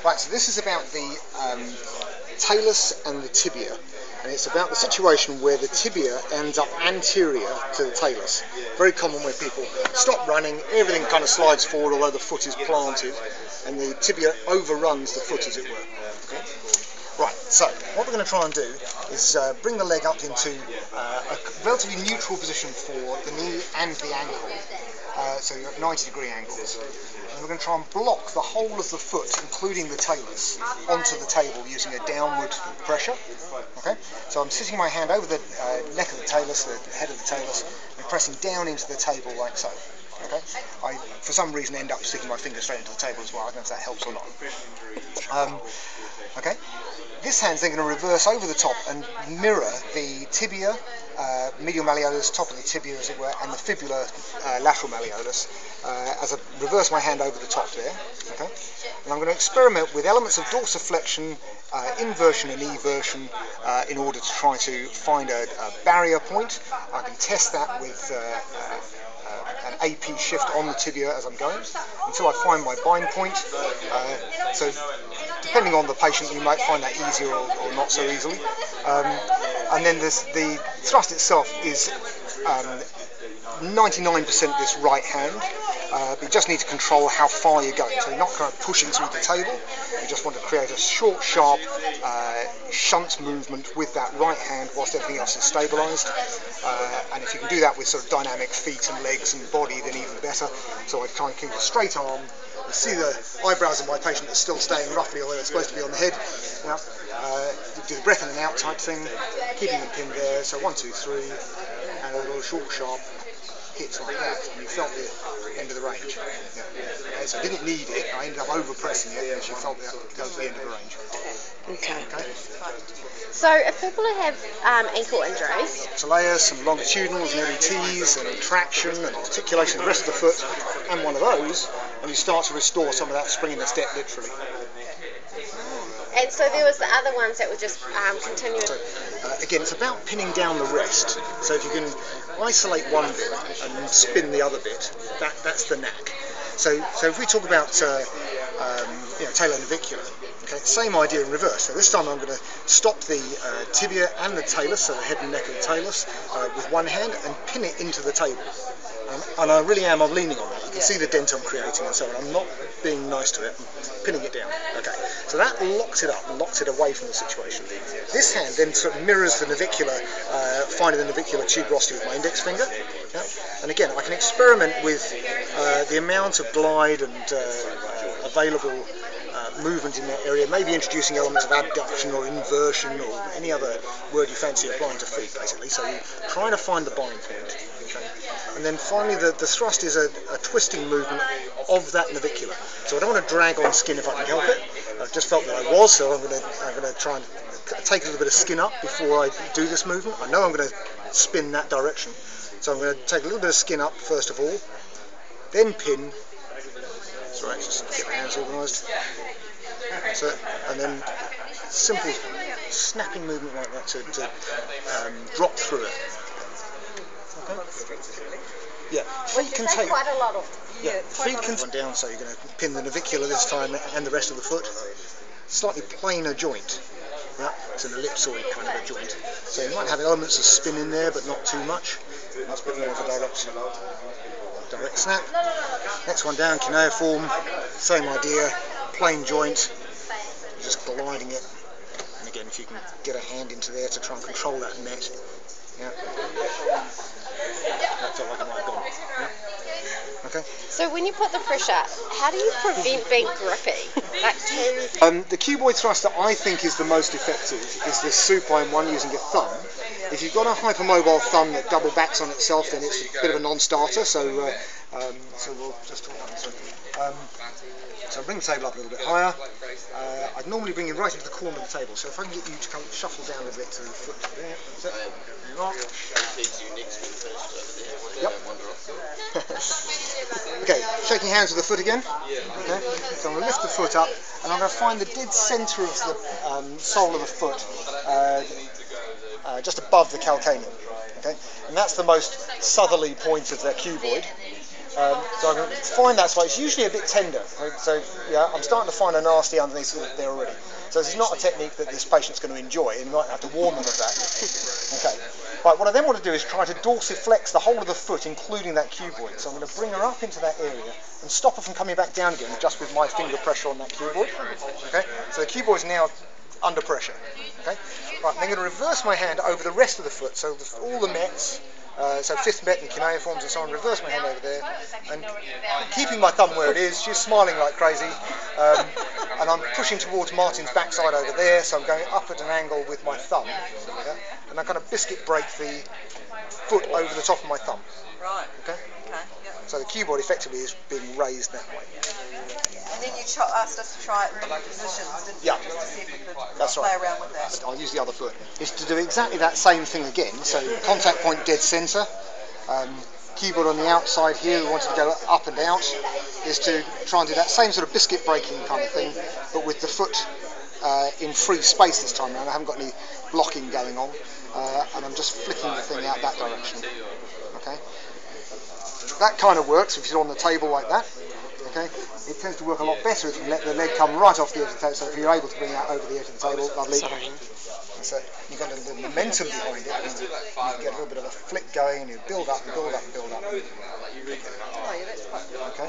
Right, so this is about the talus and the tibia, and it's about the situation where the tibia ends up anterior to the talus. Very common where people stop running, everything kind of slides forward although the foot is planted, and the tibia overruns the foot, as it were. Okay? Right, so what we're going to try and do is bring the leg up into a relatively neutral position for the knee and the ankle. So you're at 90-degree angles. And we're going to try and block the whole of the foot, including the talus, onto the table using a downward pressure. Okay? So I'm sitting my hand over the neck of the talus, the head of the talus, and pressing down into the table like so. Okay? I, for some reason, end up sticking my finger straight into the table as well. I don't know if that helps or not. Okay? This hand's then going to reverse over the top and mirror the tibia, medial malleolus, top of the tibia as it were, and the fibula, lateral malleolus, as I reverse my hand over the top there. Okay? And I'm going to experiment with elements of dorsiflexion, inversion and eversion in order to try to find a barrier point. I can test that with an AP shift on the tibia as I'm going, until I find my bind point. So depending on the patient, you might find that easier or not so easily. And then the thrust itself is 99% this right hand, but you just need to control how far you're going. So you're not kind of pushing through the table, you just want to create a short, sharp shunt movement with that right hand whilst everything else is stabilised. And if you can do that with sort of dynamic feet and legs and body, then even better. So I kind of keep a straight arm. You see the eyebrows of my patient are still staying roughly where they're supposed to be on the head. Now, do the breath in and out type thing, keeping them pinned there. So 1, 2, 3, and a little short, sharp hits like that. And you felt the end of the range. Yeah. Okay, so I didn't need it. I ended up over pressing it as you felt it go to the end of the range. Okay. So if people have ankle injuries, Soleus and longitudinals and LETs and traction and articulation of the rest of the foot, and one of those, and you start to restore some of that spring in the step literally. and so there was the other ones that were just continuing. So, again, it's about pinning down the rest. So if you can isolate one bit and spin the other bit, that's the knack. So if we talk about talonavicular, okay, same idea in reverse. So this time I'm going to stop the tibia and the talus, so the head and neck of the talus, with one hand and pin it into the table. And I really am, I'm leaning on that. You can see the dent I'm creating and so on. I'm not being nice to it, I'm pinning it down. Okay, so that locks it up and locks it away from the situation. This hand then sort of mirrors the navicular, finding the navicular tuberosity with my index finger. Yeah? And again, I can experiment with the amount of glide and available movement in that area, maybe introducing elements of abduction or inversion or any other word you fancy applying to feet, basically. So you're trying to find the bind point. Okay? And then finally the thrust is a twisting movement of that navicular. So I don't want to drag on skin if I can help it. I've just felt that I was, so I'm going to try and take a little bit of skin up before I do this movement. I know I'm going to spin that direction. So I'm going to take a little bit of skin up first of all, then pin. Sorry, just get my hands organised. That's it. And then simple snapping movement like that to drop through it. Okay. Yeah, feet can take quite a lot of. Yeah, feet can take down, so you're going to pin the navicular this time and the rest of the foot. Slightly plainer joint. Yeah, it's an ellipsoid kind of a joint. So you might have elements of spin in there, but not too much. That's a bit more of a direct snap. Next one down, cuneiform, same idea, plain joint, just gliding it. And again, if you can get a hand into there to try and control that net. Yeah. That felt like it might have gone. Yeah. Okay. So when you put the pressure, how do you prevent being grippy? The cuboid thrust that I think is the most effective is this supine one using your thumb. If you've got a hypermobile thumb that double backs on itself, then it's a bit of a non-starter. So we'll just talk about this. So bring the table up a little bit higher. I'd normally bring it right into the corner of the table. So if I can get you to come shuffle down a bit to the foot there. That's it. There you are. Yep. Okay, shaking hands with the foot again. Okay. So I'm going to lift the foot up, and I'm going to find the dead centre of the sole of the foot, just above the calcaneum. Okay, and that's the most southerly point of the cuboid. So I'm going to find that spot. It's usually a bit tender. So yeah, I'm starting to find a nasty underneath there already. So this is not a technique that this patient's going to enjoy, and you might have to warn them of that. Okay. Right, what I then want to do is try to dorsiflex the whole of the foot, including that cuboid. So I'm going to bring her up into that area and stop her from coming back down again just with my finger pressure on that cuboid. Okay. So the cuboid's now under pressure. Okay. Right, I'm then going to reverse my hand over the rest of the foot, so all the mets. So fifth met and cuneiforms and so on, reverse my hand over there, and keeping my thumb where it is, she's smiling like crazy, and I'm pushing towards Martin's backside over there, so I'm going up at an angle with my thumb, yeah? And I kind of biscuit break the foot over the top of my thumb. Right. Okay? Okay. Yep. So the cuboid effectively is being raised that way. And then you asked us to try it in different positions, didn't you? Yeah. Just to see if we could That's play right. around with that. I'll use the other foot. Is to do exactly that same thing again. So contact point dead centre. Cuboid on the outside here, we wanted to go up and out, is to try and do that same sort of biscuit breaking kind of thing, but with the foot in free space this time around. I haven't got any blocking going on, and I'm just flicking the thing out that direction. Okay, that kind of works if you're on the table like that. Okay, it tends to work a lot better if you let the leg come right off the edge of the table. So if you're able to bring that over the edge of the table, lovely. Sorry. So you've got a little momentum behind it, and you get a little bit of a flick going, and you build up and build up and build up. Oh, yeah, that's quite good. Okay.